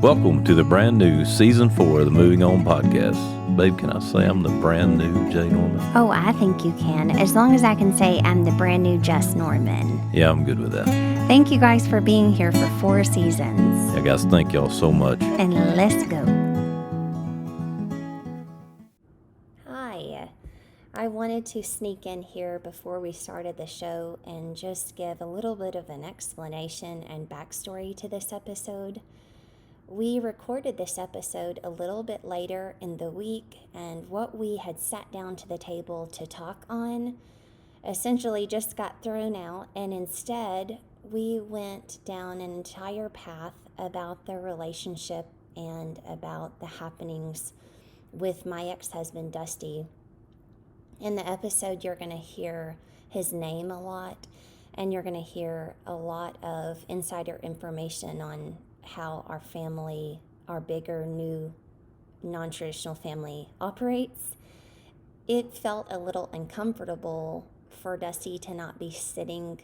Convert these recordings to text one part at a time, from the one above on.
Welcome to the brand new Season 4 of the Moving On podcast. Babe, can I say I'm the brand new Jay Norman? Oh, I think you can, as long as I can say I'm the brand new Jess Norman. Yeah, I'm good with that. Thank you guys for being here for 4 seasons. Yeah, guys, thank y'all so much. And let's go. Hi. I wanted to sneak in here before we started the show and just give a little bit of an explanation and backstory to this episode. We recorded this episode a little bit later in the week, and what we had sat down to the table to talk on essentially just got thrown out, and instead we went down an entire path about the relationship and about the happenings with my ex-husband Dusty. In the episode, you're going to hear his name a lot, and you're going to hear a lot of insider information on how our family, our bigger, new, non-traditional family operates. It felt a little uncomfortable for Dusty to not be sitting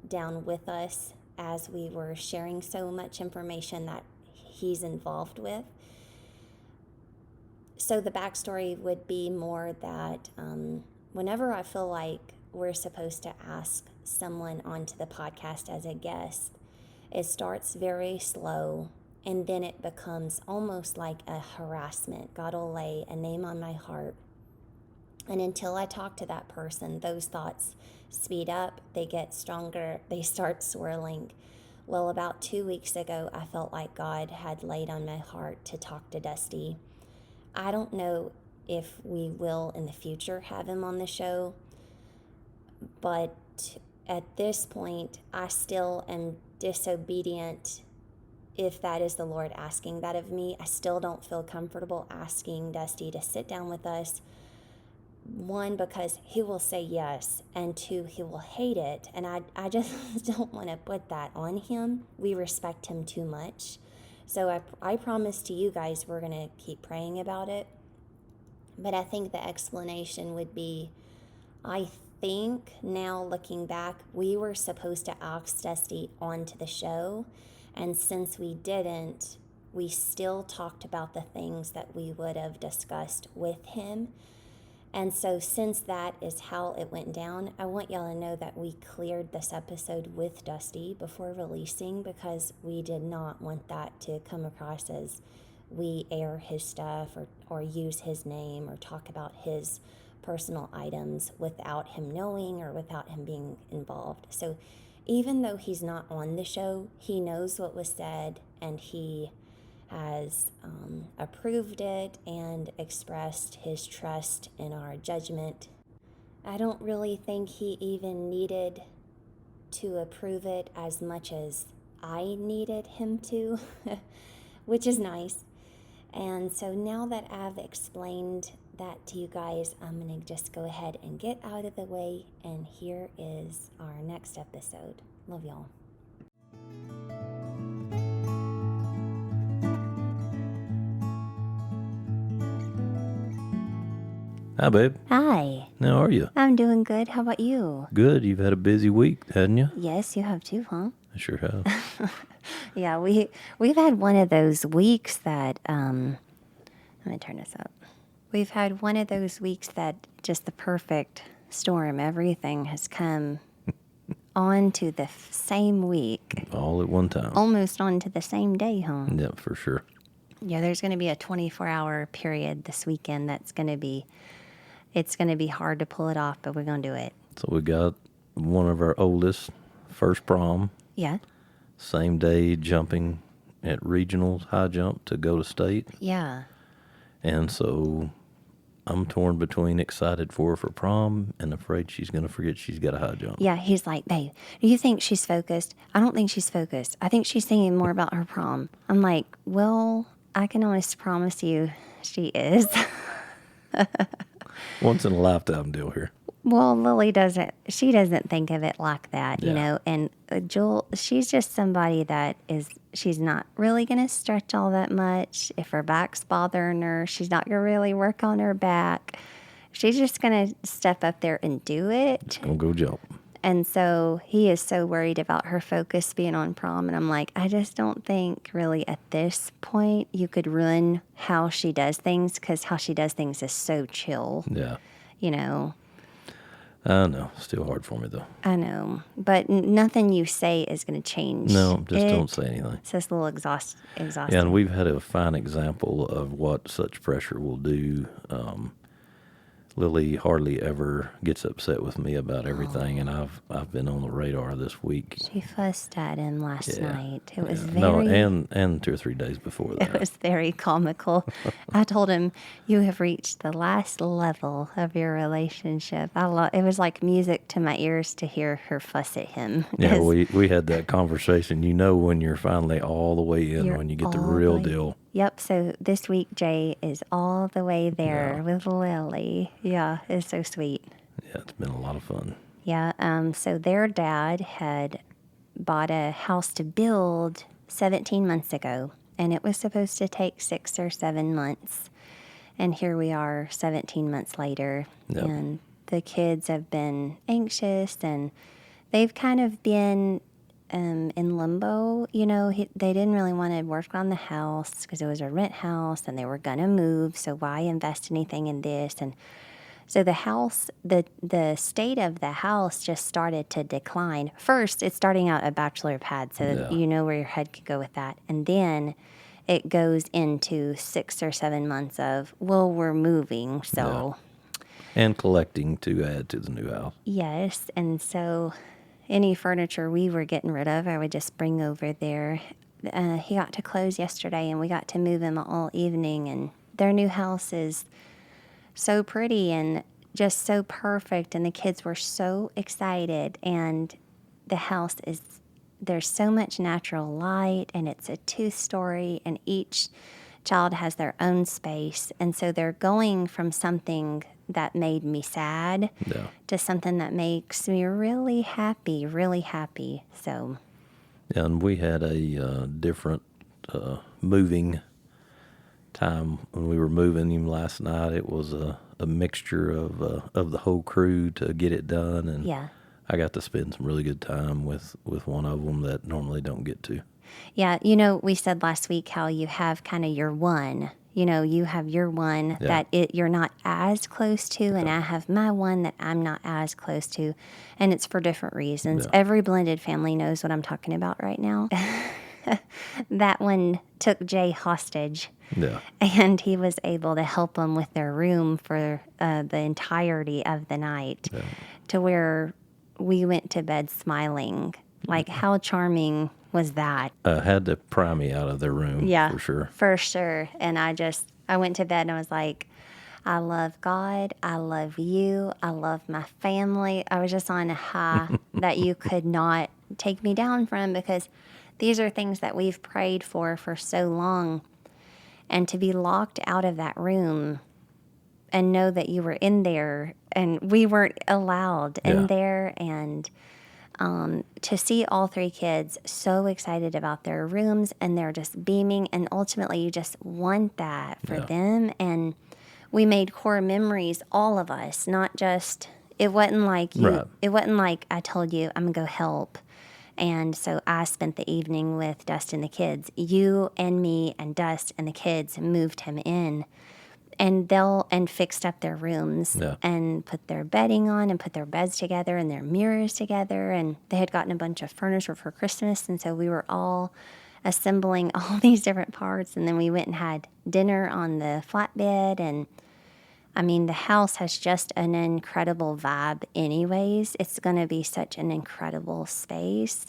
down with us as we were sharing so much information that he's involved with. So the backstory would be more that whenever I feel like we're supposed to ask someone onto the podcast as a guest, it starts very slow, and then it becomes almost like a harassment. God will lay a name on my heart, and until I talk to that person, those thoughts speed up, they get stronger, they start swirling. Well, about 2 weeks ago, I felt like God had laid on my heart to talk to Dusty. I don't know if we will in the future have him on the show, but at this point, I still am disobedient if that is the Lord asking that of me. I still don't feel comfortable asking Dusty to sit down with us. 1, because he will say yes, and 2, he will hate it, and I just don't want to put that on him. We respect him too much. So I promise to you guys we're going to keep praying about it. But I think the explanation would be, I think now looking back, we were supposed to ask Dusty onto the show, and since we didn't, we still talked about the things that we would have discussed with him. And so since that is how it went down, I want y'all to know that we cleared this episode with Dusty before releasing, because we did not want that to come across as we air his stuff or use his name or talk about his personal items without him knowing or without him being involved. So even though he's not on the show, he knows what was said, and he has approved it and expressed his trust in our judgment. I don't really think he even needed to approve it as much as I needed him to, which is nice. And so now that I've explained that to you guys, I'm going to just go ahead and get out of the way, and here is our next episode. Love y'all. Hi, babe. Hi. How are you? I'm doing good. How about you? Good. You've had a busy week, hadn't you? Yes, you have too, huh? I sure have. Yeah, we've had one of those weeks that let me turn this up. We've had one of those weeks that just the perfect storm. Everything has come onto the same week. All at one time. Almost onto the same day, huh? Yeah, for sure. Yeah, there's going to be a 24-hour period this weekend it's going to be hard to pull it off, but we're going to do it. So we got one of our oldest, first prom. Yeah. Same day jumping at regionals, high jump to go to state. Yeah. And so I'm torn between excited for her for prom and afraid she's going to forget she's got a high jump. Yeah, he's like, babe, do you think she's focused? I don't think she's focused. I think she's thinking more about her prom. I'm like, well, I can almost promise you she is. Once in a lifetime deal here. Well, Lily doesn't think of it like that, you know, and Jewel, she's just somebody that she's not really going to stretch all that much. If her back's bothering her, she's not going to really work on her back. She's just going to step up there and do it. Gonna go jump. And so he is so worried about her focus being on prom. And I'm like, I just don't think really at this point you could ruin how she does things, because how she does things is so chill, Yeah. you know. I know. Still hard for me, though. I know. But nothing you say is going to change. No, just don't say anything. It's just a little exhausting. Yeah, and we've had a fine example of what such pressure will do. Lily hardly ever gets upset with me about everything, and I've been on the radar this week. She fussed at him last night. It was very... No, and 2 or 3 days before that. It was very comical. I told him, you have reached the last level of your relationship. It was like music to my ears to hear her fuss at him. Yeah, we had that conversation. You know when you're finally all the way in, when you get the real deal. Yep, so this week Jay is all the way there with Lily. Yeah, it's so sweet. Yeah, it's been a lot of fun. Yeah, so their dad had bought a house to build 17 months ago, and it was supposed to take 6 or 7 months. And here we are 17 months later, and the kids have been anxious, and they've kind of been in limbo. You know, they didn't really want to work on the house because it was a rent house, and they were going to move, so why invest anything in this? And so the house, the state of the house just started to decline. First, it's starting out a bachelor pad, so you know where your head could go with that. And then it goes into 6 or 7 months of, well, we're moving, so. Yeah. And collecting to add to the new house. Yes, and so any furniture we were getting rid of, I would just bring over there. He got to close yesterday, and we got to move him all evening, and their new house is so pretty and just so perfect, and the kids were so excited, and the house is, there's so much natural light, and it's a 2-story, and each child has their own space, and so they're going from something that made me sad to something that makes me really happy, so. Yeah, and we had a different moving time when we were moving him last night. It was a mixture of the whole crew to get it done, and I got to spend some really good time with one of them that normally don't get to. Yeah, you know, we said last week how you have kind of your one. You know, you have your one that you're not as close to, and I have my one that I'm not as close to, and it's for different reasons. Every blended family knows what I'm talking about right now. That one took Jay hostage, and he was able to help them with their room for the entirety of the night, to where we went to bed smiling. Like, how charming was that? Had to pry me out of their room, for sure. For sure. And I went to bed and I was like, I love God, I love you, I love my family. I was just on a high that you could not take me down from, because these are things that we've prayed for so long. And to be locked out of that room and know that you were in there and we weren't allowed in there, and to see all 3 kids so excited about their rooms, and they're just beaming, and ultimately you just want that for them. And we made core memories, all of us, not just, it wasn't like it wasn't like I told you I'm gonna go help, and so I spent the evening with Dust and the kids. You and me and Dust and the kids moved him in, and fixed up their rooms, and put their bedding on, and put their beds together and their mirrors together. And they had gotten a bunch of furniture for Christmas, and so we were all assembling all these different parts. And then we went and had dinner on the flatbed. And I mean, the house has just an incredible vibe anyways. It's going to be such an incredible space.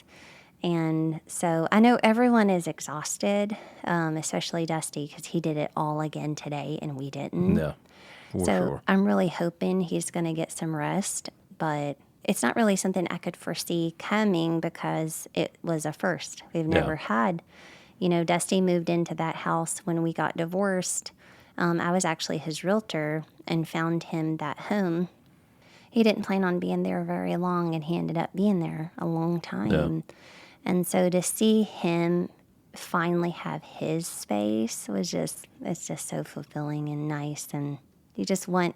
And so I know everyone is exhausted, especially Dusty, because he did it all again today and we didn't. Yeah, for sure. I'm really hoping he's going to get some rest, but it's not really something I could foresee coming, because it was a first. We've never had, you know, Dusty moved into that house when we got divorced. I was actually his realtor and found him that home. He didn't plan on being there very long, and he ended up being there a long time. Yeah. And so to see him finally have his space it's just so fulfilling and nice. And we just want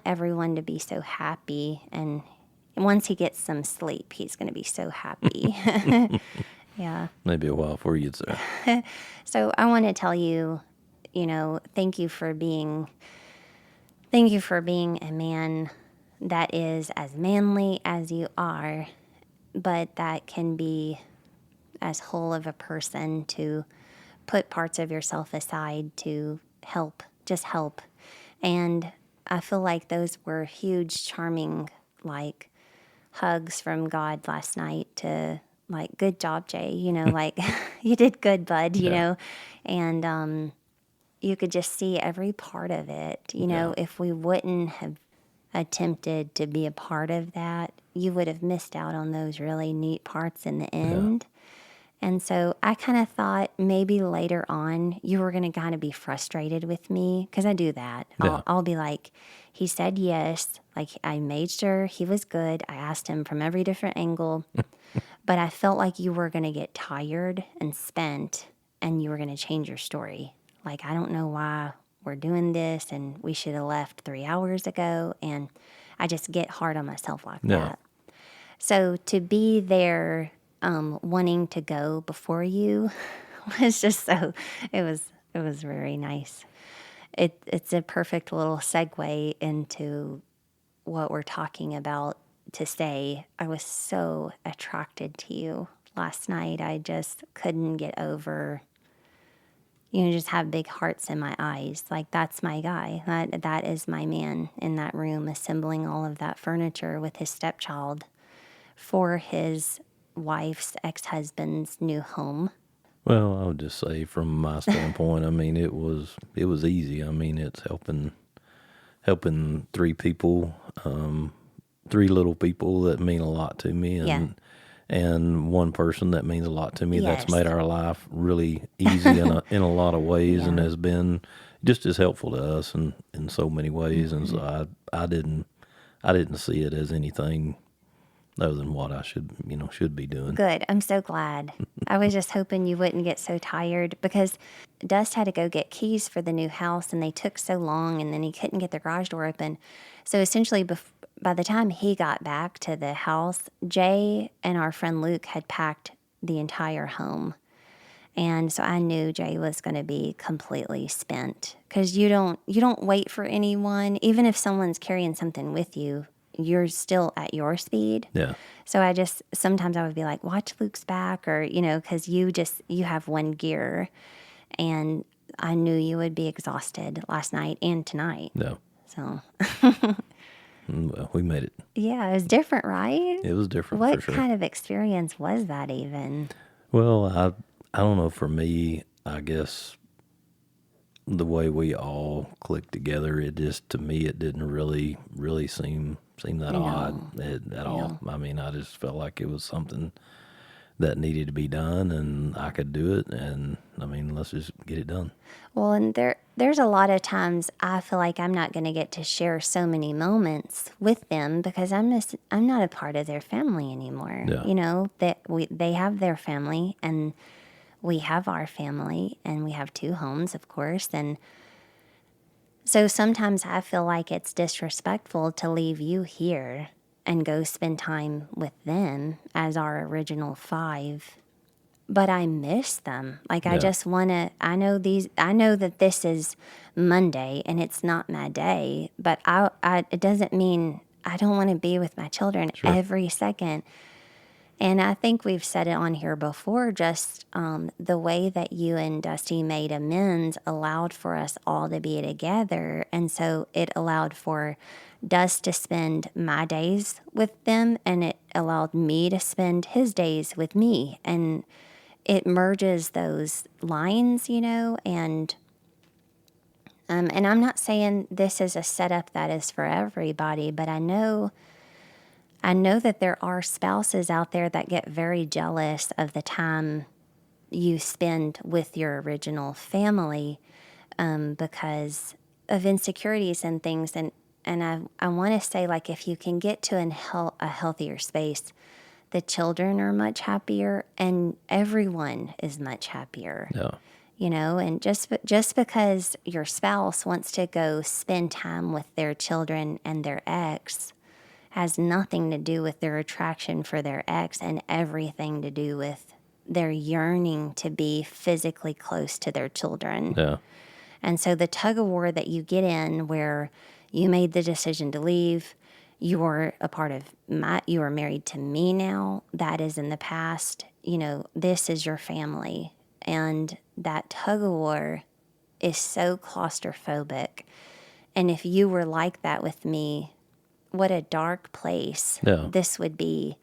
everyone to be so happy. And once he gets some sleep, he's going to be so happy. Yeah. Maybe a while before you'd say. So I want to tell you, thank you for being a man that is as manly as you are, but that can be as whole of a person to put parts of yourself aside to just help. And I feel like those were huge, charming, like hugs from God last night to like, good job, Jay, like you did good, bud, Yeah. and you could just see every part of it. Yeah. If we wouldn't have attempted to be a part of that, you would have missed out on those really neat parts in the Yeah. end. And so I kind of thought maybe later on you were going to kind of be frustrated with me because I do that. Yeah. I'll be like, he said yes. Like I made sure he was good. I asked him from every different angle, but I felt like you were going to get tired and spent and you were going to change your story. Like, I don't know why we're doing this and we should have left 3 hours ago. And I just get hard on myself like Yeah. that. So to be there wanting to go before you was just it was very nice. It's a perfect little segue into what we're talking about to say. I was so attracted to you last night. I just couldn't get over, just have big hearts in my eyes. Like, that's my guy. That is my man in that room assembling all of that furniture with his stepchild for his wife's ex-husband's new home. Well, I would just say from my standpoint, I mean, it was easy. I mean, it's helping three people, three little people that mean a lot to me, and one person that means a lot to me. Yes. That's made our life really easy in a lot of ways, and has been just as helpful to us in so many ways. And so I didn't see it as anything other than what I should be doing. Good. I'm so glad. I was just hoping you wouldn't get so tired because Dust had to go get keys for the new house and they took so long and then he couldn't get the garage door open. So essentially, by the time he got back to the house, Jay and our friend Luke had packed the entire home. And so I knew Jay was going to be completely spent because you don't wait for anyone. Even if someone's carrying something with you, you're still at your speed. Yeah. So sometimes I would be like, watch Luke's back or, because you have one gear. And I knew you would be exhausted last night and tonight. Yeah. So. Well, we made it. Yeah, it was different, right? It was different What for sure. kind of experience was that even? Well, I don't know. For me, I guess the way we all clicked together, it just, to me, it didn't really seem that odd at all. I mean, I just felt like it was something that needed to be done, and I could do it. And I mean, let's just get it done. Well, and there's a lot of times I feel like I'm not going to get to share so many moments with them because I'm not a part of their family anymore. Yeah. That they have their family and we have our family and we have two homes, of course. And so sometimes I feel like it's disrespectful to leave you here and go spend time with them as our original 5. But I miss them. Like, I just want to, I know that this is Monday and it's not my day, but it doesn't mean I don't want to be with my children every second. And I think we've said it on here before, just the way that you and Dusty made amends allowed for us all to be together. And so it allowed for Dust to spend my days with them, and it allowed me to spend his days with me. And it merges those lines, and I'm not saying this is a setup that is for everybody, but I know that there are spouses out there that get very jealous of the time you spend with your original family because of insecurities and things. And I want to say, like, if you can get to a healthier space, the children are much happier and everyone is much happier. Yeah. And just because your spouse wants to go spend time with their children and their ex, has nothing to do with their attraction for their ex and everything to do with their yearning to be physically close to their children. Yeah. And so the tug of war that you get in where you made the decision to leave, you're a part of you are married to me now, that is in the past. This is your family. And that tug of war is so claustrophobic. And if you were like that with me, what a dark place this would be.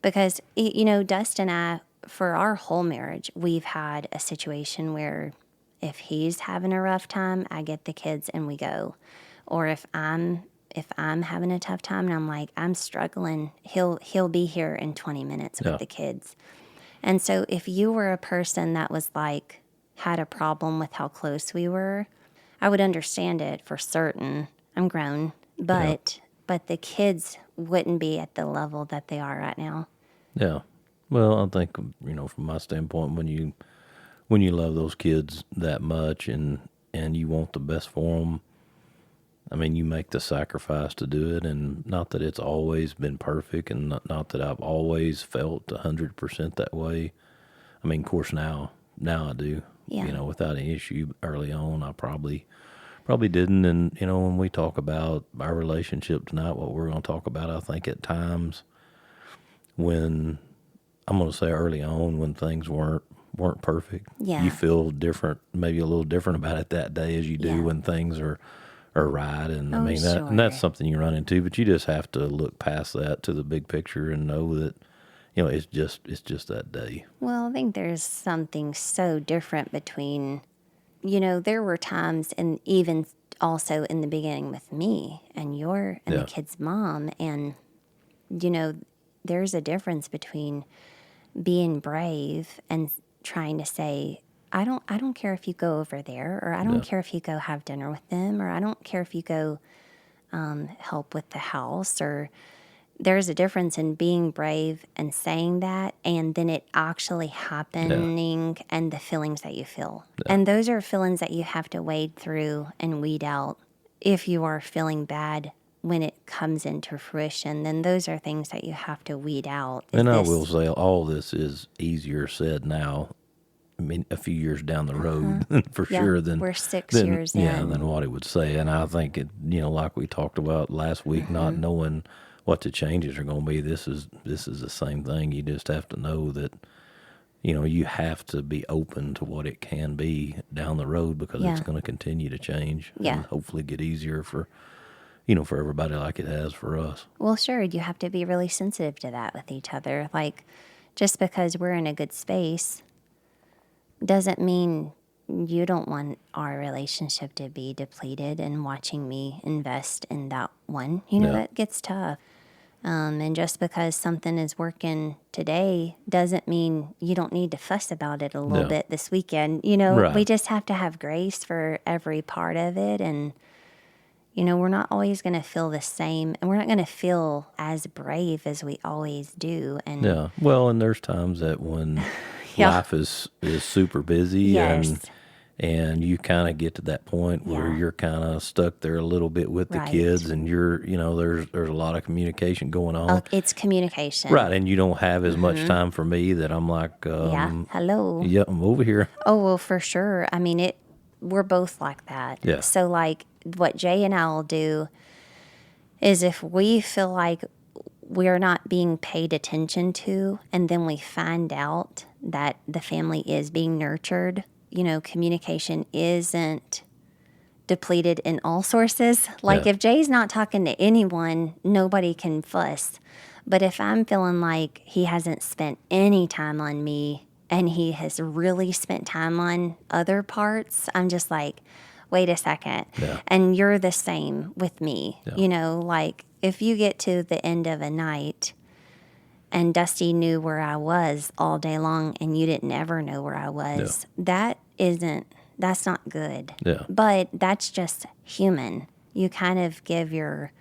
Because, Dustin and I, for our whole marriage, we've had a situation where if he's having a rough time, I get the kids and we go. Or if I'm having a tough time and I'm like, I'm struggling, he'll be here in 20 minutes with the kids. And so if you were a person that was like, had a problem with how close we were, I would understand it for certain. I'm grown, but the kids wouldn't be at the level that they are right now. Yeah. Well, I think, from my standpoint, when you love those kids that much and you want the best for them, I mean, you make the sacrifice to do it. And not that it's always been perfect, and not that I've always felt 100% that way. I mean, of course, now I do. Yeah. Without any issue. Early on, I probably didn't. And, when we talk about our relationship tonight, what we're going to talk about, I think at times when, I'm going to say early on, when things weren't perfect, you feel different, maybe a little different about it that day as you do when things are right. And I mean, sure. and that's something you run into, but you just have to look past that to the big picture and know that, it's just that day. Well, I think there's something so different between, there were times, and even also in the beginning with me and the kid's mom, and, there's a difference between being brave and trying to say, I don't care if you go over there, or I don't care if you go have dinner with them, or I don't care if you go help with the house, or there's a difference in being brave and saying that, and then it actually happening and the feelings that you feel. Yeah. And those are feelings that you have to wade through and weed out. If you are feeling bad when it comes into fruition, then those are things that you have to weed out. And I will say all this is easier said now. I mean, a few years down the road, for sure. We're 6 years in. Yeah, than what he would say. And I think, like we talked about last week, not knowing what the changes are going to be, this is the same thing. You just have to know that, you have to be open to what it can be down the road, because it's going to continue to change and hopefully get easier for everybody like it has for us. Well, sure, you have to be really sensitive to that with each other. Like, just because we're in a good space doesn't mean you don't want our relationship to be depleted, and watching me invest in that one. That gets tough. And just because something is working today doesn't mean you don't need to fuss about it a little bit this weekend. Right. We just have to have grace for every part of it. And, we're not always going to feel the same, and we're not going to feel as brave as we always do. And yeah, well, and there's times that when life is super busy, and you kind of get to that point where you're kind of stuck there a little bit with the kids, and you're, there's a lot of communication going on. Oh, it's communication. Right, and you don't have as much time for me that I'm like, hello. Yeah, I'm over here. Oh, well, for sure. I mean, we're both like that. Yeah. So, like, what Jay and I will do is, if we feel like we're not being paid attention to, and then we find out that the family is being nurtured, communication isn't depleted in all sources. Like, if Jay's not talking to anyone, nobody can fuss. But if I'm feeling like he hasn't spent any time on me, and he has really spent time on other parts, I'm just like, wait a second. Yeah. And you're the same with me. Yeah. Like, if you get to the end of a night and Dusty knew where I was all day long and you didn't ever know where I was, that's not good. Yeah. But that's just human. You kind of give your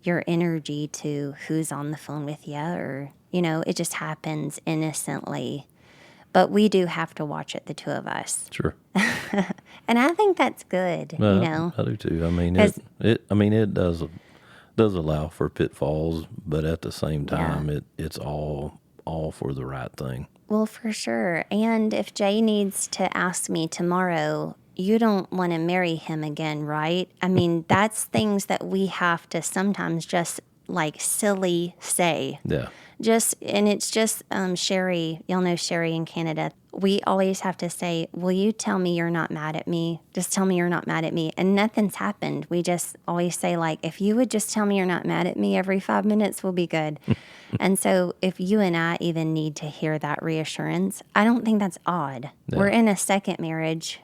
energy to who's on the phone with you, or, it just happens innocently. But we do have to watch it, the two of us. Sure. And I think that's good, I do too. I mean, it does does allow for pitfalls, but at the same Yeah. time, it's all for the right thing. Well, for sure. And if Jay needs to ask me tomorrow, you don't want to marry him again, right? I mean, that's things that we have to sometimes just like silly say. Yeah. And it's just Sherry, y'all know Sherry in Canada. We always have to say, will you tell me you're not mad at me? Just tell me you're not mad at me. And nothing's happened. We just always say, like, if you would just tell me you're not mad at me every 5 minutes, we'll be good. And so if you and I even need to hear that reassurance, I don't think that's odd. Yeah. We're in a second marriage.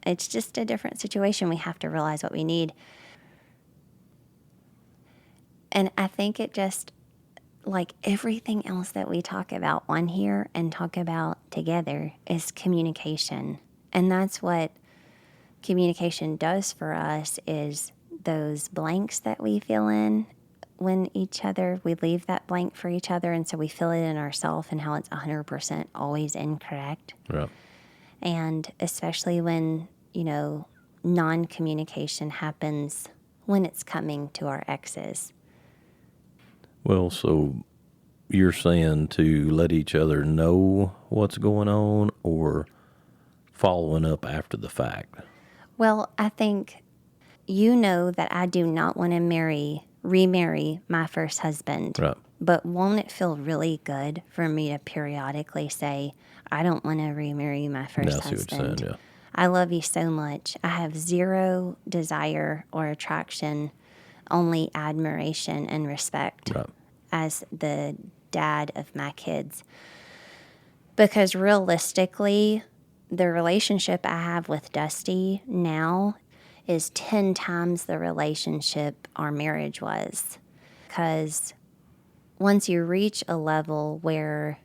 It's just a different situation. We have to realize what we need. And I think it just, like everything else that we talk about on here and talk about together, is communication. And that's what communication does for us, is those blanks that we fill in when we leave that blank for each other. And so we fill it in ourselves, and how it's 100% always incorrect. Right. And especially when, non-communication happens when it's coming to our exes. Well, so you're saying to let each other know what's going on, or following up after the fact? Well, I think that I do not want to remarry my first husband. Right. But won't it feel really good for me to periodically say, I don't want to remarry my first Yeah, I see what you're husband. saying, yeah. I love you so much. I have zero desire or attraction, only admiration and respect Right. as the dad of my kids. Because realistically, the relationship I have with Dusty now is 10 times the relationship our marriage was. Because once you reach a level where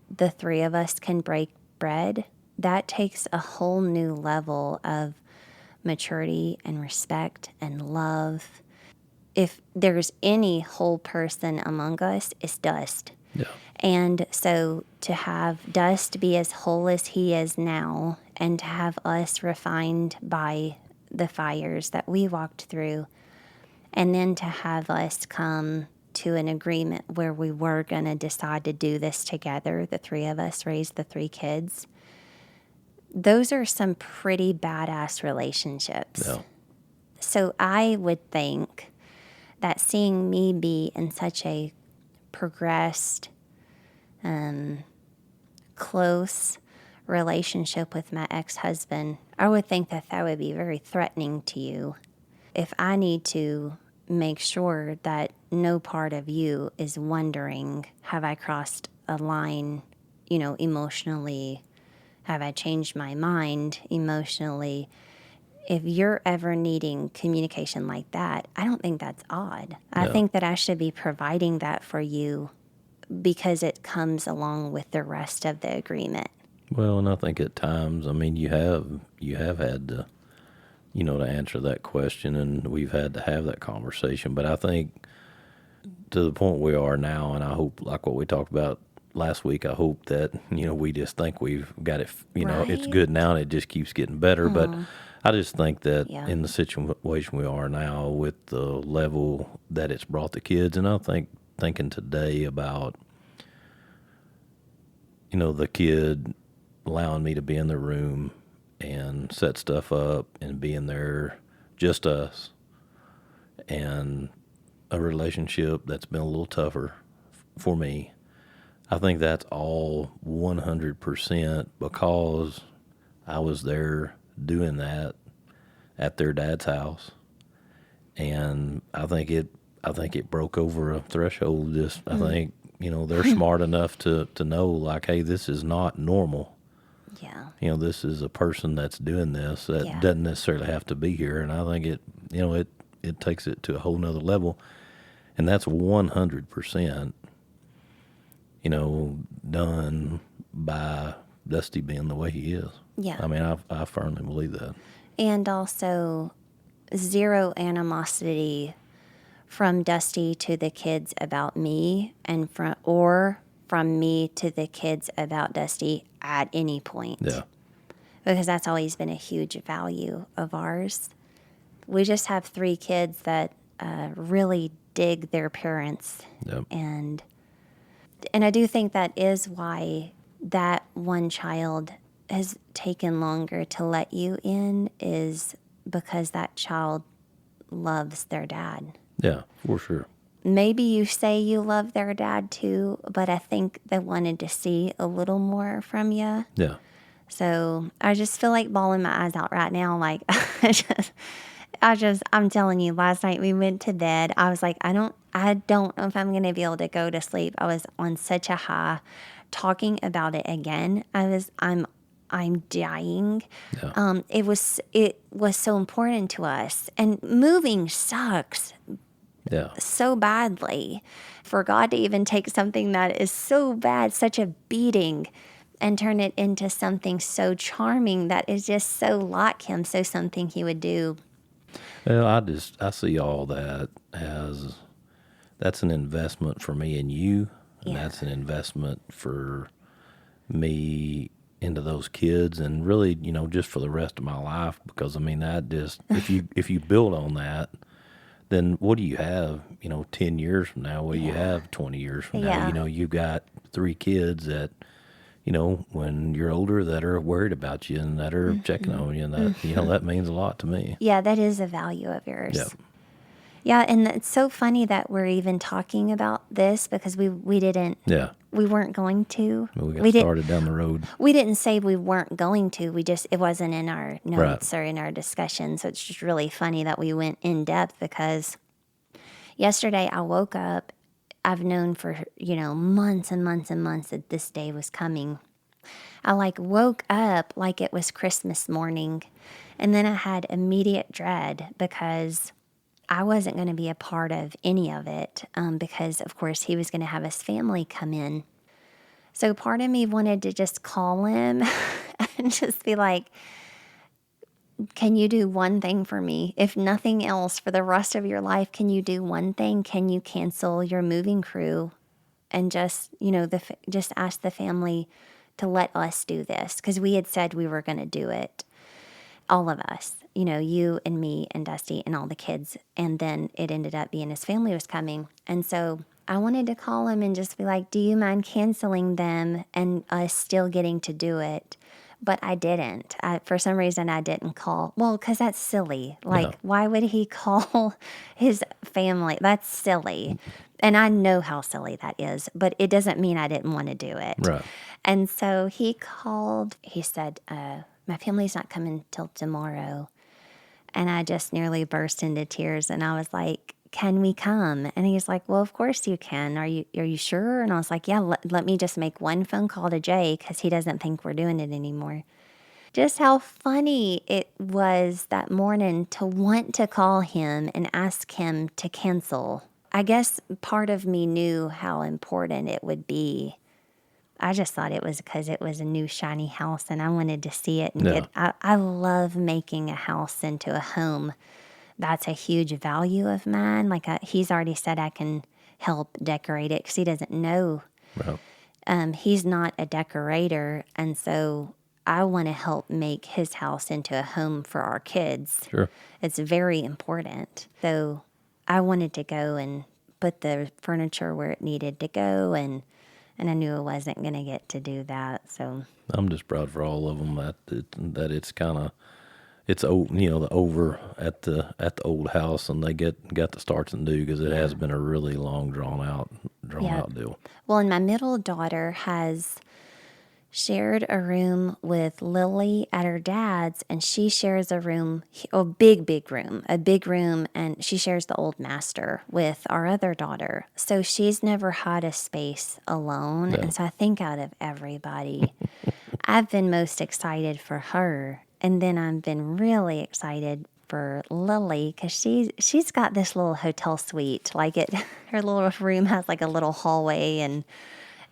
the three of us can break bread, that takes a whole new level of maturity and respect and love. If there's any whole person among us, it's Dust. Yeah. And so to have Dust be as whole as he is now, and to have us refined by the fires that we walked through, and then to have us come to an agreement where we were going to decide to do this together, the three of us raise the 3 kids, those are some pretty badass relationships. Yeah. So I would think that seeing me be in such a progressed, close relationship with my ex-husband, I would think that would be very threatening to you. If I need to make sure that no part of you is wondering, have I crossed a line, emotionally? Have I changed my mind emotionally? If you're ever needing communication like that, I don't think that's odd. I Yeah. think that I should be providing that for you because it comes along with the rest of the agreement. Well, and I think at times, I mean, you have had to, to answer that question, and we've had to have that conversation. But I think to the point we are now, and I hope, like what we talked about last week, I hope that, we just think we've got it, it's Right. good now and it just keeps getting better. But I just think that Yeah. in the situation we are now, with the level that it's brought the kids, and I think thinking today about, the kid allowing me to be in the room and set stuff up and being there, just us, and a relationship that's been a little tougher for me. I think that's all 100% because I was there doing that at their dad's house, and I think it broke over a threshold. I think they're smart enough to know, like, hey, this is not normal. Yeah. This is a person that's doing this that Yeah. doesn't necessarily have to be here, and I think it takes it to a whole nother level, and that's 100%. Done by Dusty being the way he is. Yeah. I mean, I firmly believe that. And also zero animosity from Dusty to the kids about me, and from me to the kids about Dusty at any point. Yeah. Because that's always been a huge value of ours. We just have 3 kids that really dig their parents. Yep. And I do think that is why that one child has taken longer to let you in, is because that child loves their dad. Yeah, for sure. Maybe you say you love their dad too, but I think they wanted to see a little more from you. Yeah. So I just feel like bawling my eyes out right now. Like, I'm telling you, last night we went to bed. I was like, I don't know if I'm going to be able to go to sleep. I was on such a high talking about it again. I'm dying. Yeah. It was so important to us, and moving sucks Yeah. so badly. For God to even take something that is so bad, such a beating, and turn it into something so charming that is just so like him, so something he would do. Well, I see all that as that's an investment for me and you, and Yeah. that's an investment for me into those kids, and really, just for the rest of my life. Because I mean, that just if you build on that, then what do you have? 10 years from now, what do you have 20 years from now? Yeah. You've got 3 kids that, when you're older, that are worried about you and that are checking on you, and that, that means a lot to me. Yeah, that is a value of yours. Yep. Yeah, and it's so funny that we're even talking about this, because we Yeah. weren't going to. We got started down the road. We didn't say we weren't going to. It wasn't in our notes or in our discussion. So it's just really funny that we went in depth, because yesterday I woke up. I've known for, months and months and months that this day was coming. I woke up like it was Christmas morning, and then I had immediate dread because I wasn't going to be a part of any of it, because of course he was going to have his family come in. So part of me wanted to just call him and just be like, can you do one thing for me? If nothing else, for the rest of your life, can you do one thing? Can you cancel your moving crew and just, just ask the family to let us do this? Because we had said we were going to do it. All of us, you and me and Dusty and all the kids. And then it ended up being his family was coming. And so I wanted to call him and just be like, do you mind canceling them and us still getting to do it? But I didn't. For some reason, I didn't call. Well, because that's silly. Why would he call his family? That's silly. And I know how silly that is, but it doesn't mean I didn't want to do it. Right. And so he called. He said, my family's not coming till tomorrow. And I just nearly burst into tears. And I was like, can we come? And he's like, well, of course you can. Are you sure? And I was like, yeah, let me just make one phone call to Jay, because he doesn't think we're doing it anymore. Just how funny it was that morning to want to call him and ask him to cancel. I guess part of me knew how important it would be. I just thought it was because it was a new shiny house and I wanted to see it. And I love making a house into a home. That's a huge value of mine. He's already said I can help decorate it because he doesn't know. Right. He's not a decorator. And so I want to help make his house into a home for our kids. Sure. It's very important. So I wanted to go and put the furniture where it needed to go, and I knew I wasn't going to get to do that. So I'm just proud for all of them that it's kind of it's the over at the old house, and they got to start some new, because it has been a really long drawn out deal. Well, and my middle daughter has shared a room with Lily at her dad's, and she shares a room, a big room, and she shares the old master with our other daughter. So she's never had a space alone. Yeah. And so I think out of everybody, I've been most excited for her. And then I've been really excited for Lily, because she's got this little hotel suite. Her little room has a little hallway, and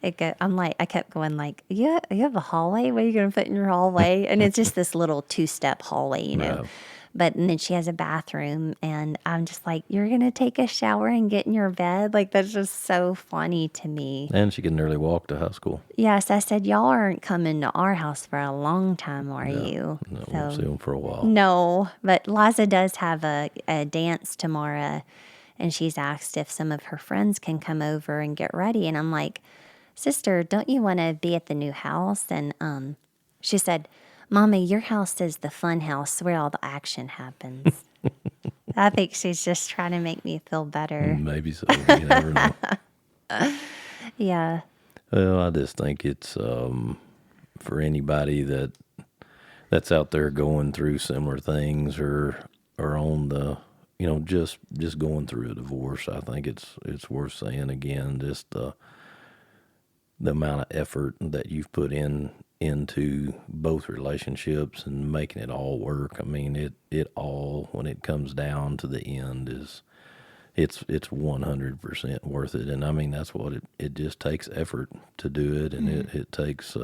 I kept going you have a hallway? What are you going to put in your hallway? And it's just this little 2-step hallway, Right. And then she has a bathroom, and I'm just like, you're going to take a shower and get in your bed? That's just so funny to me. And she can nearly walk to high school. Yes, I said, y'all aren't coming to our house for a long time, are you? No, we'll see them for a while. No, but Liza does have a dance tomorrow. and she's asked if some of her friends can come over and get ready. And I'm like, sister, don't you want to be at the new house? And she said, Mommy, your house is the fun house where all the action happens. I think she's just trying to make me feel better. Maybe so. You never know. Yeah. Well, I just think it's for anybody that's out there going through similar things or on the just going through a divorce. I think it's worth saying again, just the amount of effort that you've put into both relationships and making it all work. I mean, it all, when it comes down to the end, is it's 100% worth it. And I mean, that's what it just takes effort to do it, and it takes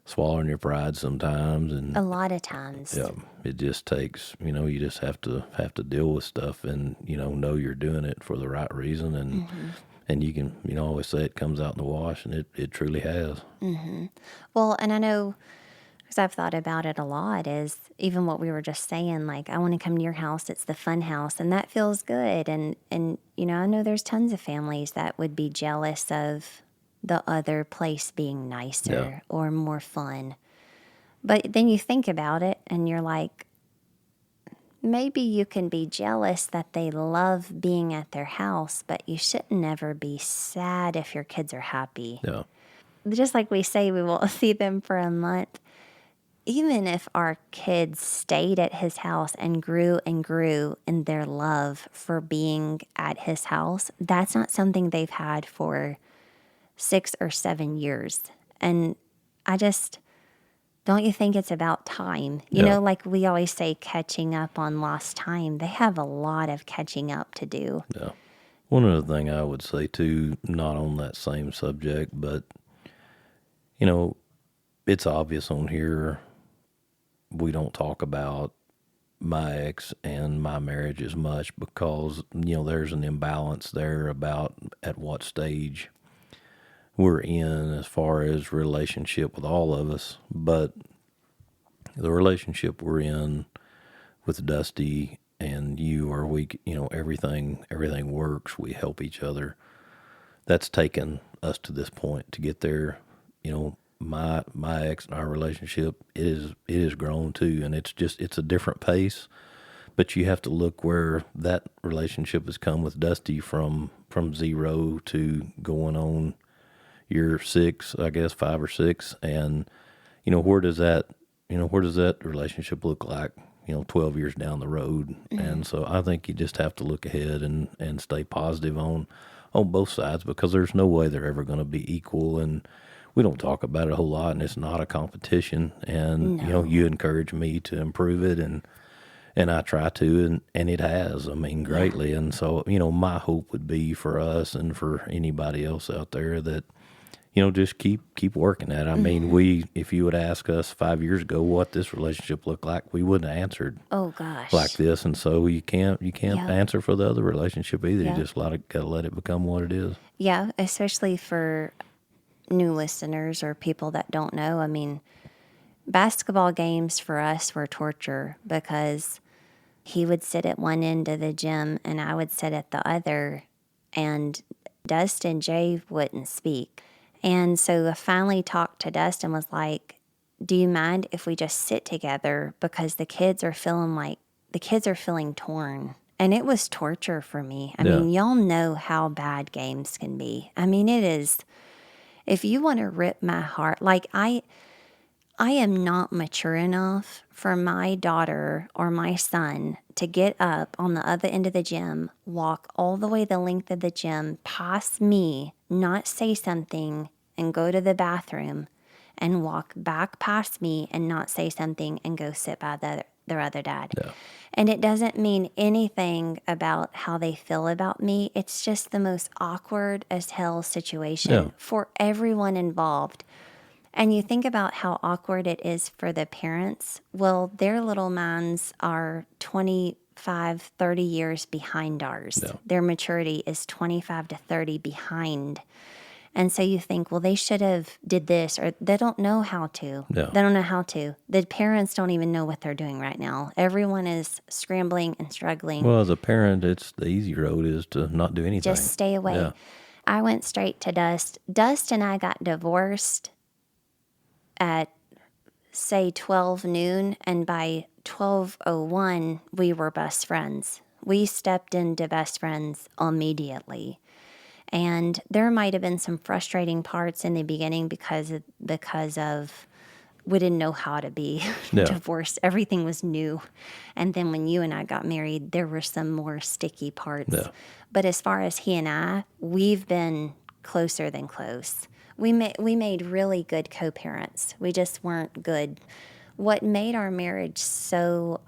swallowing your pride sometimes, and A lot of times. yeah, it just takes, you just have to deal with stuff, and know you're doing it for the right reason, and you can always say it comes out in the wash, and it truly has. Well, and I know, because I've thought about it a lot, is even what we were just saying, like, I want to come to your house. It's the fun house, and that feels good. And I know there's tons of families that would be jealous of the other place being nicer or more fun. But then you think about it, and you're like, maybe you can be jealous that they love being at their house, but you shouldn't never be sad if your kids are happy. Yeah. Just like we say, we won't see them for a month. Even if our kids stayed at his house and grew in their love for being at his house, that's not something they've had for 6 or 7 years. And don't you think it's about time? You know, like we always say, catching up on lost time. They have a lot of catching up to do. Yeah. One other thing I would say too, not on that same subject, but it's obvious on here we don't talk about my ex and my marriage as much because, there's an imbalance there about at what stage we're in as far as relationship with all of us. But the relationship we're in with Dusty and you, or we, everything works. We help each other. That's taken us to this point to get there. My ex and our relationship it is grown too, and it's a different pace. But you have to look where that relationship has come with Dusty from 0 to going on year 6, I guess 5 or 6, and where does that relationship look like 12 years down the road? And so I think you just have to look ahead and stay positive on both sides, because there's no way they're ever going to be equal, and we don't talk about it a whole lot, and it's not a competition. And you encourage me to improve it, and I try to, and it has, I mean, greatly. And so my hope would be for us and for anybody else out there that just keep working at it. I mean, if you would ask us 5 years ago what this relationship looked like, we wouldn't have answered Oh gosh. like this. And so you can't answer for the other relationship either. Yeah. You just gotta let it become what it is. Yeah, especially for new listeners or people that don't know. I mean, basketball games for us were torture because he would sit at one end of the gym and I would sit at the other, and Dustin and Jay wouldn't speak. And so I finally talked to Dustin, was like, do you mind if we just sit together? Because the kids are feeling torn. And it was torture for me. I mean, y'all know how bad games can be. I mean, it is, if you want to rip my heart, like I am not mature enough for my daughter or my son to get up on the other end of the gym, walk all the way the length of the gym, past me, not say something, and go to the bathroom, and walk back past me and not say something and go sit by their other dad. Yeah. And it doesn't mean anything about how they feel about me. It's just the most awkward as hell situation for everyone involved. And you think about how awkward it is for the parents. Well, their little minds are 25, 30 years behind ours. Yeah. Their maturity is 25 to 30 behind. And so you think, well, they should have did this, or they don't know how to. Yeah. They don't know how to. The parents don't even know what they're doing right now. Everyone is scrambling and struggling. Well, as a parent, it's the easy road is to not do anything. Just stay away. Yeah. I went straight to Dust. Dust and I got divorced at, say, 12 noon, and by 12:01, we were best friends. We stepped into best friends immediately. And there might have been some frustrating parts in the beginning because of we didn't know how to be Yeah. divorced. Everything was new. And then when you and I got married, there were some more sticky parts. Yeah. But as far as he and I, we've been closer than close. We made really good co-parents. We just weren't good. What made our marriage so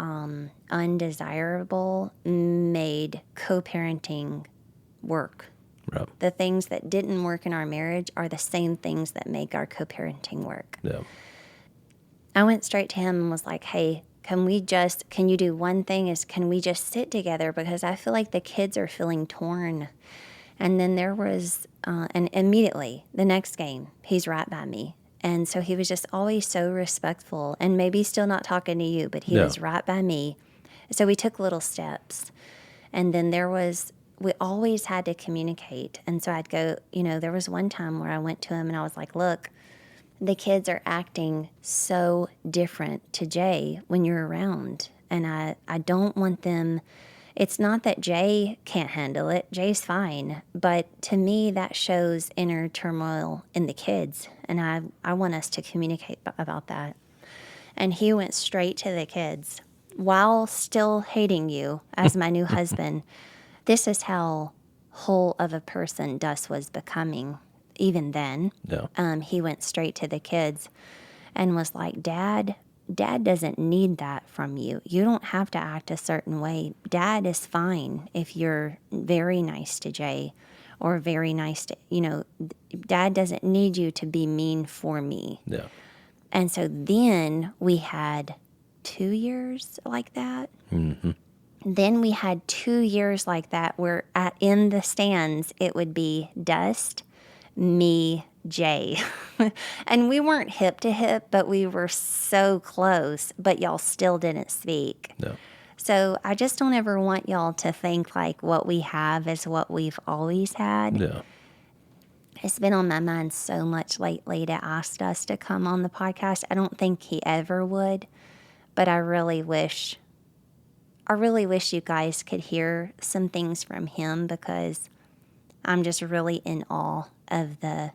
undesirable made co-parenting work. Right. The things that didn't work in our marriage are the same things that make our co-parenting work. Yeah. I went straight to him and was like, hey, can you do one thing can we just sit together? Because I feel like the kids are feeling torn. And then there was, and immediately the next game, he's right by me. And so he was just always so respectful, and maybe still not talking to you, but he was right by me. So we took little steps. And then we always had to communicate. And so I'd go, there was one time where I went to him and I was like, look, the kids are acting so different to Jay when you're around. And I don't want them. It's not that Jay can't handle it. Jay's fine. But to me, that shows inner turmoil in the kids. And I want us to communicate about that. And he went straight to the kids while still hating you as my new husband. This is how whole of a person Dust was becoming even then. Yeah. He went straight to the kids and was like, Dad doesn't need that from you. You don't have to act a certain way. Dad is fine if you're very nice to Jay or very nice to, Dad doesn't need you to be mean for me. Yeah. And so then we had 2 years like that. Mm-hmm. Then we had 2 years like that where in the stands, it would be Dust, me, Jay. And we weren't hip to hip, but we were so close, but y'all still didn't speak. Yeah. So I just don't ever want y'all to think like what we have is what we've always had. Yeah. It's been on my mind so much lately to ask us to come on the podcast. I don't think he ever would, but I really wish you guys could hear some things from him, because I'm just really in awe of the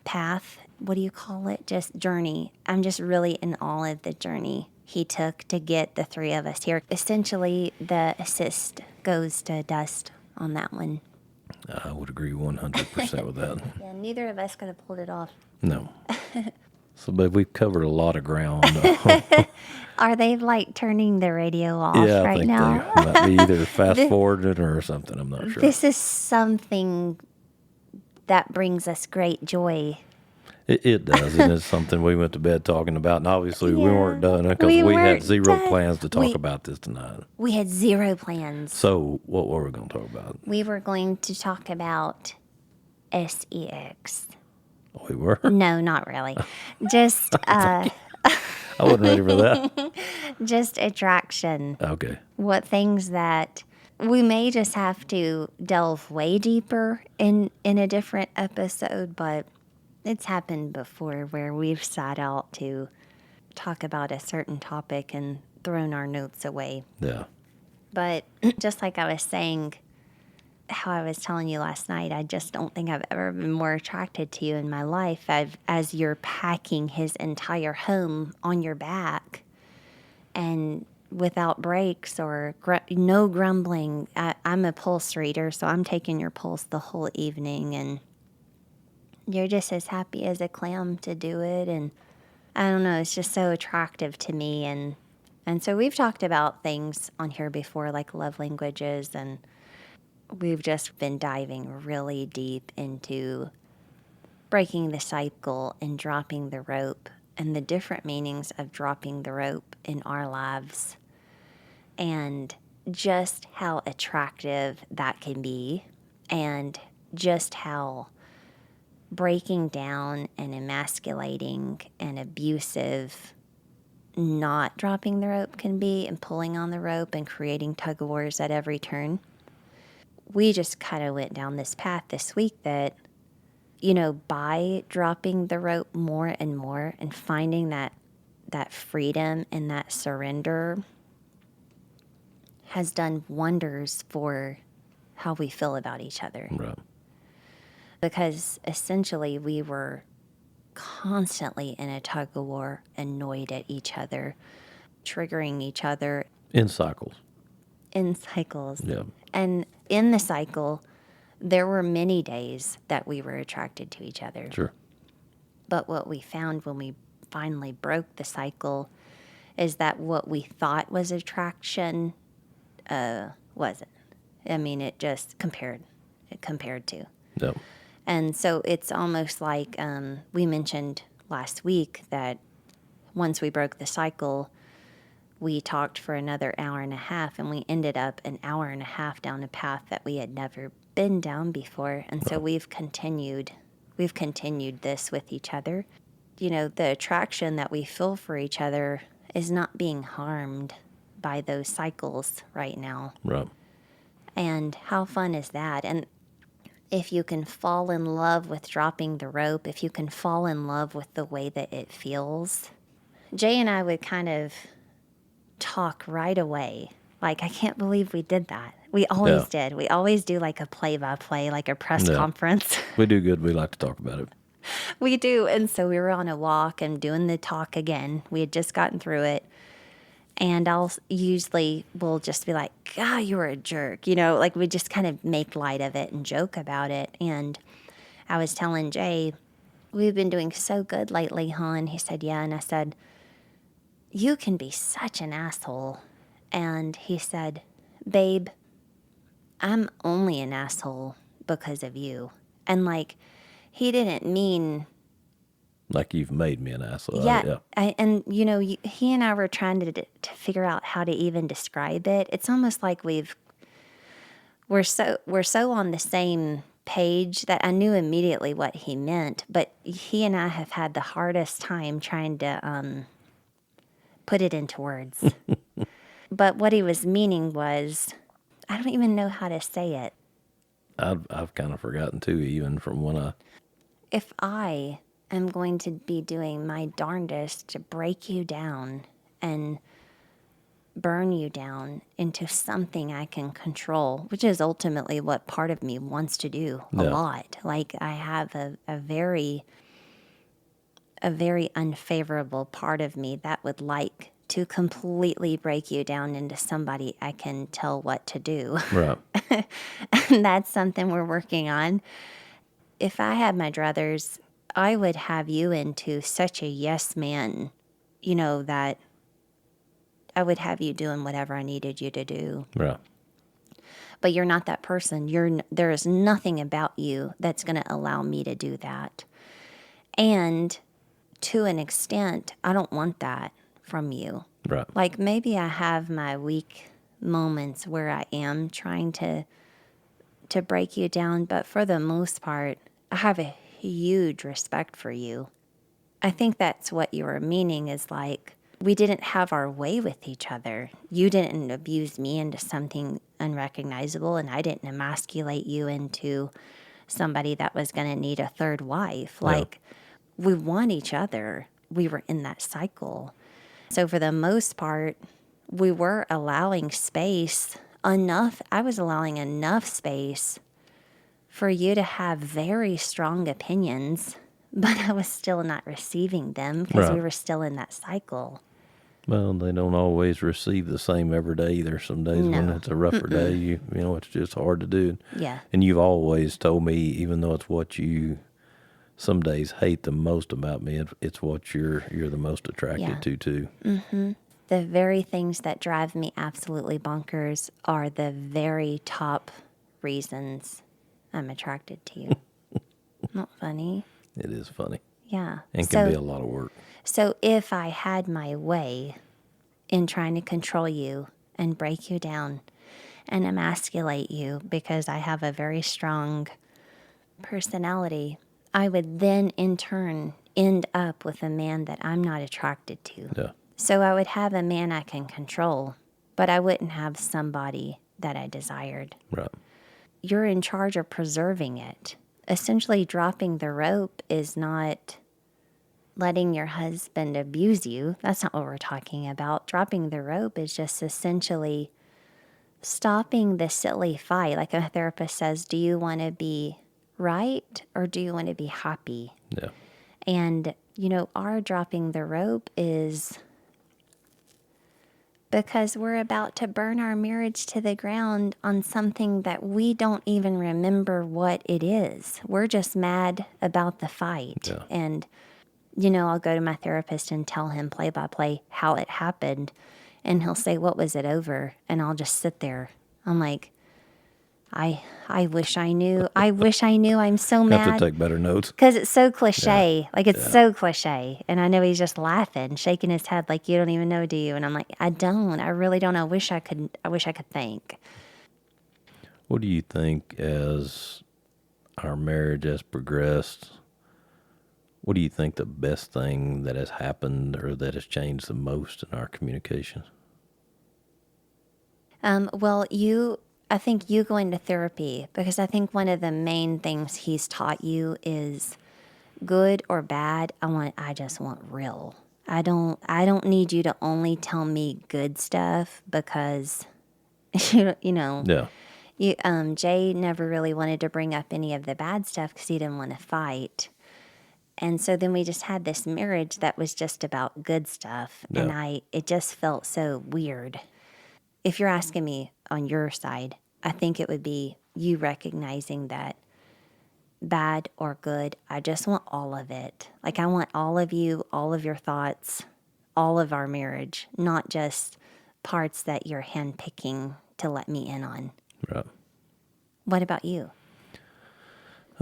path. What do you call it? Just journey. I'm just really in awe of the journey he took to get the three of us here. Essentially, the assist goes to Dust on that one. I would agree 100% with that. Yeah, neither of us could have pulled it off. No. So, but we've covered a lot of ground. Are they like turning the radio off Yeah, I right think now? they might be either fast forwarded or something. I'm not sure. This is something that brings us great joy. It does, and it's something we went to bed talking about, and obviously we Yeah, weren't done because we we had weren't zero done. plans to talk about this tonight. We had zero plans. So, what were we going to talk about? We were going to talk about sex. We were? No, not really. Just I wasn't ready for that. just attraction. Okay. What things that we may just have to delve way deeper in a different episode, but it's happened before where we've sat out to talk about a certain topic and thrown our notes away. Yeah. But just like I was saying, how I was telling you last night, I just don't think I've ever been more attracted to you in my life as you're packing his entire home on your back and without breaks or no grumbling. I'm a pulse reader, so I'm taking your pulse the whole evening, and you're just as happy as a clam to do it. And I don't know, it's just so attractive to me. And so we've talked about things on here before, like love languages, and we've just been diving really deep into breaking the cycle and dropping the rope and the different meanings of dropping the rope in our lives, and just how attractive that can be, and just how breaking down and emasculating and abusive not dropping the rope can be, and pulling on the rope and creating tug of wars at every turn. We just kind of went down this path this week that, by dropping the rope more and more and finding that freedom and that surrender has done wonders for how we feel about each other. Right. Because essentially we were constantly in a tug of war, annoyed at each other, triggering each other In cycles. in cycles. Yeah. And in the cycle, there were many days that we were attracted to each other. Sure. But what we found when we finally broke the cycle is that what we thought was attraction wasn't. I mean, it just compared to. Yeah. And so it's almost like we mentioned last week that once we broke the cycle, we talked for another hour and a half, and we ended up an hour and a half down a path that we had never been down before. And so we've continued this with each other. The attraction that we feel for each other is not being harmed by those cycles right now. Right. And how fun is that? And if you can fall in love with dropping the rope, if you can fall in love with the way that it feels, Jay and I would kind of talk right away. Like, I can't believe we did that. We always did. We always do like a play-by-play, like a press conference. We do good. We like to talk about it. We do. And so we were on a walk and doing the talk again. We had just gotten through it. And we'll just be like, God, you were a jerk. Like we just kind of make light of it and joke about it. And I was telling Jay, we've been doing so good lately, huh? And he said, yeah. And I said, you can be such an asshole. And he said, babe, I'm only an asshole because of you. And like, he didn't mean... Like you've made me an asshole. Yeah. He and I were trying to figure out how to even describe it. It's almost like we're so on the same page that I knew immediately what he meant, but he and I have had the hardest time trying to put it into words. But what he was meaning was, I don't even know how to say it. I've kind of forgotten too, even from when If I am going to be doing my darndest to break you down and burn you down into something I can control, which is ultimately what part of me wants to do a lot. Like I have a very unfavorable part of me that would like to completely break you down into somebody I can tell what to do. Right. And that's something we're working on. If I had my druthers, I would have you into such a yes man, that I would have you doing whatever I needed you to do. Right. But you're not that person. There is nothing about you that's going to allow me to do that. And to an extent, I don't want that from you. Right. Like maybe I have my weak moments where I am trying to break you down, but for the most part, I have a huge respect for you. I think that's what you were meaning is like, we didn't have our way with each other. You didn't abuse me into something unrecognizable, and I didn't emasculate you into somebody that was going to need a third wife. Like, we want each other. We were in that cycle. So for the most part, we were allowing space enough. I was allowing enough space for you to have very strong opinions, but I was still not receiving them because we were still in that cycle. Well, they don't always receive the same every day. There's some days when it's a rougher day. You know, it's just hard to do. Yeah. And you've always told me, even though it's what you some days hate the most about me, it's what you're the most attracted to too. Mm-hmm. The very things that drive me absolutely bonkers are the very top reasons I'm attracted to you. Not funny? It is funny. Yeah. And can be a lot of work. So if I had my way in trying to control you and break you down and emasculate you because I have a very strong personality, I would then in turn end up with a man that I'm not attracted to. Yeah. So I would have a man I can control, but I wouldn't have somebody that I desired. Right. You're in charge of preserving it. Essentially, dropping the rope is not letting your husband abuse you. That's not what we're talking about. Dropping the rope is just essentially stopping the silly fight. Like a therapist says, do you want to be right or do you want to be happy? Yeah. And, our dropping the rope is because we're about to burn our marriage to the ground on something that we don't even remember what it is. We're just mad about the fight. Yeah. And, I'll go to my therapist and tell him play by play how it happened. And he'll say, what was it over? And I'll just sit there. I'm like, I wish I knew. I wish I knew. I'm so mad. Have to take better notes. Because it's so cliche. Yeah. Like, it's Yeah. so cliche. And I know he's just laughing, shaking his head like, you don't even know, do you? And I'm like, I don't. I really don't. I wish I could think. What do you think as our marriage has progressed? What do you think the best thing that has happened or that has changed the most in our communication? Well, I think you going to therapy, because I think one of the main things he's taught you is good or bad. I just want real. I don't need you to only tell me good stuff because, Yeah. Jay never really wanted to bring up any of the bad stuff because he didn't want to fight. And so then we just had this marriage that was just about good stuff. Yeah. And it just felt so weird. If you're asking me on your side, I think it would be you recognizing that bad or good, I just want all of it. Like, I want all of you, all of your thoughts, all of our marriage, not just parts that you're handpicking to let me in on. Right. What about you?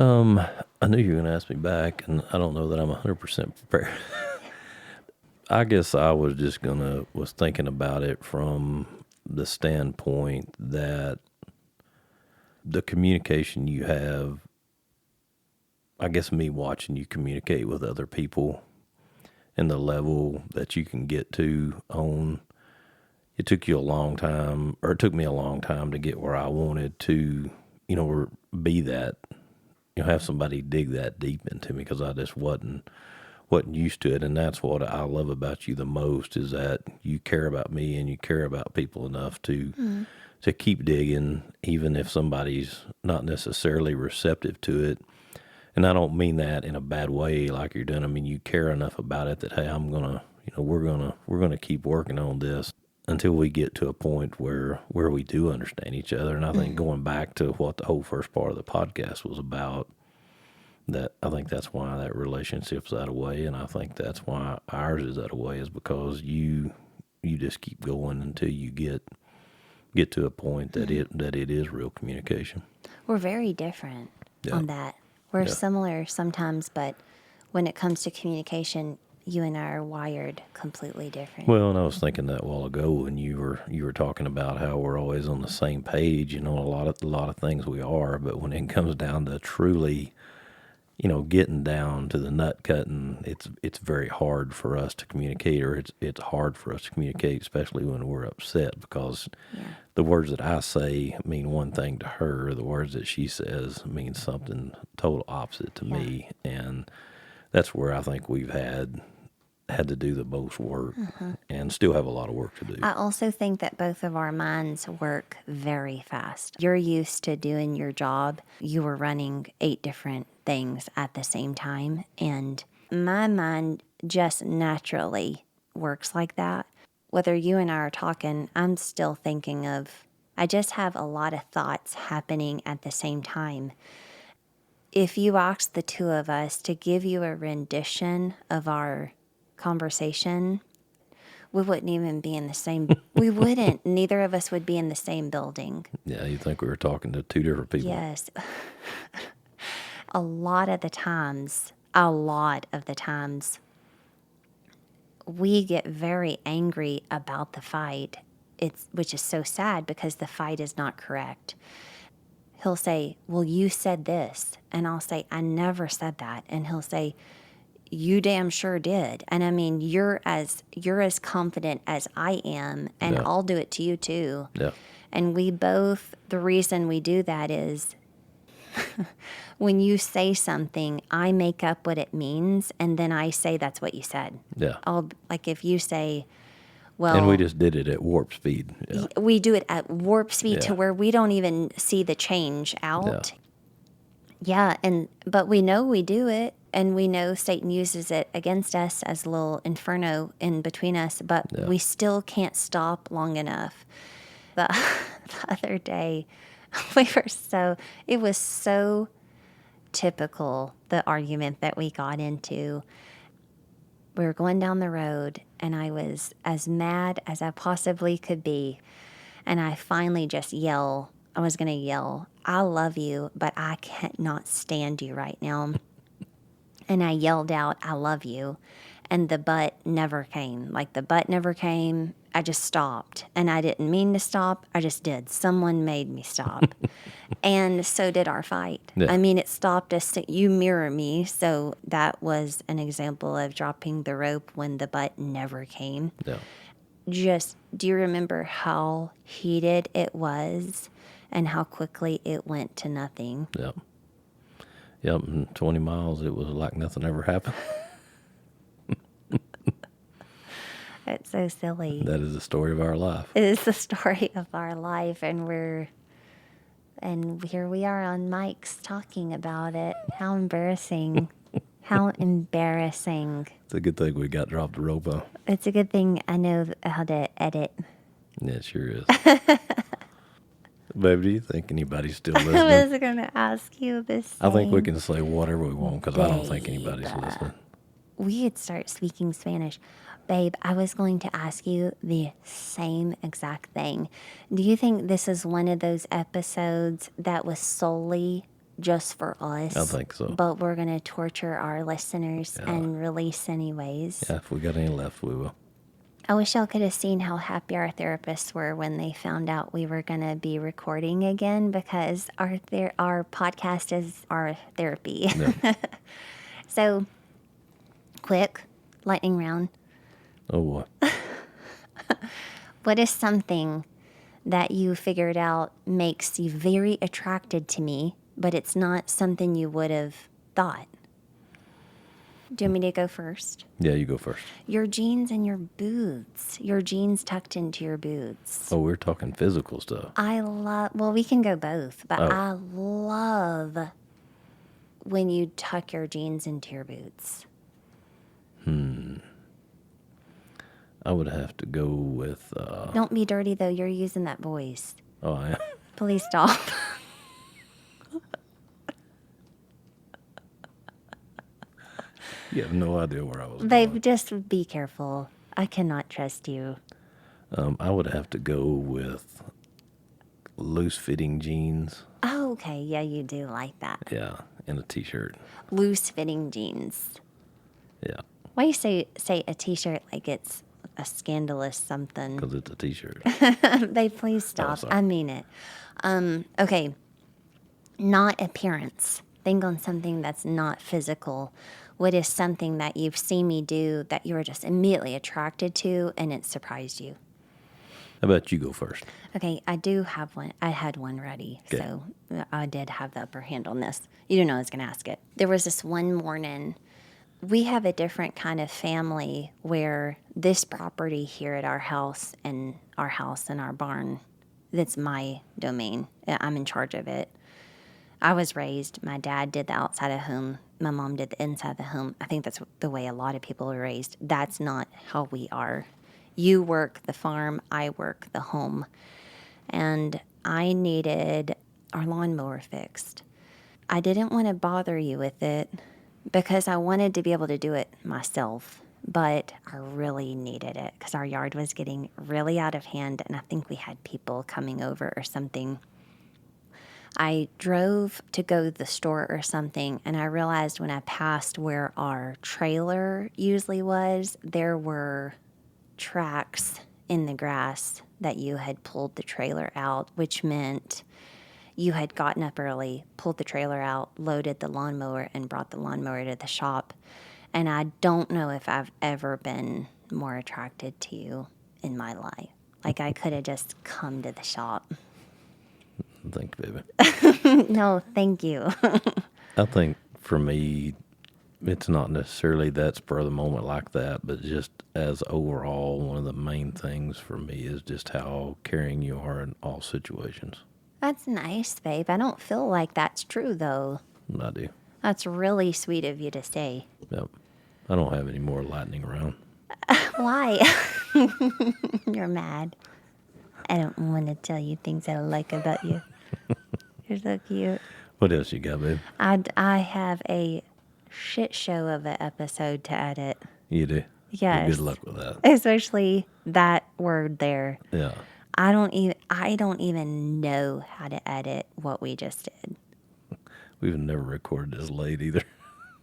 I knew you were going to ask me back, and I don't know that I'm 100% prepared. I guess I was just was thinking about it from the standpoint that the communication you have, I guess me watching you communicate with other people and the level that you can get to it took you a long time, or it took me a long time to get where I wanted to, be that, have somebody dig that deep into me, because I just wasn't used to it. And that's what I love about you the most, is that you care about me and you care about people enough to keep digging, even if somebody's not necessarily receptive to it. And I don't mean that in a bad way like you're doing. I mean, you care enough about it that, hey, I'm gonna, we're gonna keep working on this until we get to a point where we do understand each other. And I think going back to what the whole first part of the podcast was about, that I think that's why that relationship's that way, and I think that's why ours is that way, is because you just keep going until you get to a point that it is real communication. We're very different on that. We're similar sometimes, but when it comes to communication, you and I are wired completely different. Well, and I was thinking that a while ago, and you were talking about how we're always on the same page. A lot of things we are, but when it comes down to truly, getting down to the nut cutting, it's very hard for us to communicate, or it's hard for us to communicate, especially when we're upset, because the words that I say mean one thing to her, the words that she says mean something total opposite to me, and that's where I think we've had to do the most work, and still have a lot of work to do. I also think that both of our minds work very fast. You're used to doing your job. You were running 8 different things at the same time, and my mind just naturally works like that. Whether you and I are talking, I'm still thinking I just have a lot of thoughts happening at the same time. If you asked the two of us to give you a rendition of our conversation, we wouldn't even be in the same, we wouldn't, neither of us would be in the same building. Yeah, you think we were talking to 2 different people. Yes. A lot of the times, we get very angry about the fight, which is so sad because the fight is not correct. he'll say, well, you said this. And I'll say, I never said that. And he'll say, you damn sure did. And I mean, you're as confident as I am, and Yeah. I'll do it to you too. Yeah. And the reason we do that is when you say something, I make up what it means, and then I say that's what you said. Yeah. Like if you say, well, And we just did it at warp speed. Yeah. we do it at warp speed to Yeah. where we don't even see the change out. Yeah. Yeah, but we know we do it, and we know Satan uses it against us as a little inferno in between us, but Yeah. we still can't stop long enough. The other day, it was so typical, the argument that we got into. We were going down the road, and I was as mad as I possibly could be, and I finally just I was going to yell, I love you, but I cannot stand you right now. And I yelled out, I love you. And the but never came. Like the but never came. I just stopped. And I didn't mean to stop. I just did. Someone made me stop. And so did our fight. Yeah. I mean, it stopped us. You mirror me. So that was an example of dropping the rope when the but never came. Yeah. Do you remember how heated it was and how quickly it went to nothing? Yep. Yep. And 20 miles, it was like nothing ever happened. It's so silly. That is the story of our life. It is the story of our life, and here we are on mics talking about it. How embarrassing. How embarrassing. It's a good thing we got dropped the rope on. It's a good thing I know how to edit. Yeah, it sure is. Babe, do you think anybody's still I listening? was going to ask you this. I think we can say whatever we want because I don't think anybody's listening. We could start speaking Spanish. Babe, I was going to ask you the same exact thing. Do you think this is one of those episodes that was solely just for us? I think so. But we're going to torture our listeners and release anyways. Yeah, if we got any left, we will. I wish y'all could have seen how happy our therapists were when they found out we were going to be recording again, because our podcast is our therapy. Yeah. So, quick, lightning round. Oh, boy. What is something that you figured out makes you very attracted to me, but it's not something you would have thought? Do you want me to go first? Yeah, you go first. Your jeans and your boots. Your jeans tucked into your boots. Oh, we're talking physical stuff. Well, we can go both, but Oh. I love when you tuck your jeans into your boots. I would have to go with... Don't be dirty, though. You're using that voice. Oh, I am. Please stop. You have no idea where I was Babe, going. just be careful. I cannot trust you. I would have to go with loose-fitting jeans. Oh, okay. Yeah, you do like that. Yeah, and a T-shirt. Loose-fitting jeans. Yeah, Why you say a T-shirt like it's a scandalous something? because it's a T-shirt. Babe, please stop. sorry. I mean it. Okay. Not appearance. Think on something that's not physical. What is something that you've seen me do that you were just immediately attracted to and it surprised you? How about you go first? Okay, I do have one. I had one ready, Okay. so I did have the upper hand on this. You didn't know I was going to ask it. There was this one morning. We have a different kind of family where this property here at our house and our barn, that's my domain. I'm in charge of it. I was raised, my dad did the outside of home, my mom did the inside of the home. I think that's the way a lot of people are raised. That's not how we are. You work the farm, I work the home. And I needed our lawnmower fixed. I didn't want to bother you with it because I wanted to be able to do it myself, but I really needed it because our yard was getting really out of hand and I think we had people coming over or something. I drove to go to the store or something, and I realized when I passed where our trailer usually was, there were tracks in the grass that you had pulled the trailer out, which meant you had gotten up early, pulled the trailer out, loaded the lawnmower, and brought the lawnmower to the shop. And I don't know if I've ever been more attracted to you in my life. Like, I could have just come to the shop. Thank you, baby. No, thank you. I think for me, it's not necessarily that spur of the moment like that, but just as overall, one of the main things for me is just how caring you are in all situations. That's nice, babe. I don't feel like that's true, though. I do. That's really sweet of you to say. Yep. I don't have any more lightning around. Why? You're mad. I don't want to tell you things I like about you. You're so cute. What else you got, babe? I have a shit show of an episode to edit. You do? Yes. Well, good luck with that. Especially that word there. Yeah. I don't even know how to edit what we just did. We've never recorded this late either.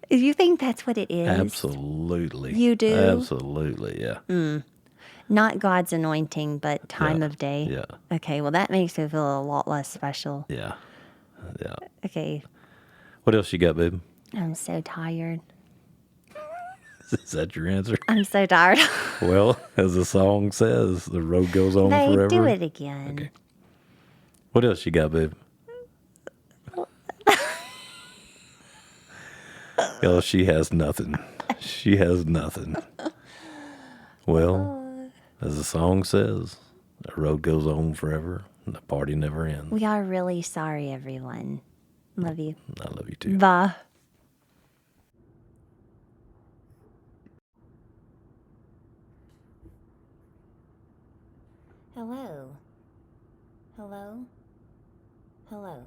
You think that's what it is? Absolutely. You do? Absolutely, yeah. Not God's anointing, but time Yeah, of day. yeah. Okay, well that makes me feel a lot less special. Yeah. Yeah. Okay. What else you got, babe? I'm so tired. Is that your answer? I'm so tired. Well, as the song says, the road goes on They forever. do it again. Okay. What else you got, babe? Yo, she has nothing. She has nothing. Well, as the song says, the road goes on forever and the party never ends. We are really sorry, everyone. Love you. I love you too. Bye. Hello. Hello. Hello.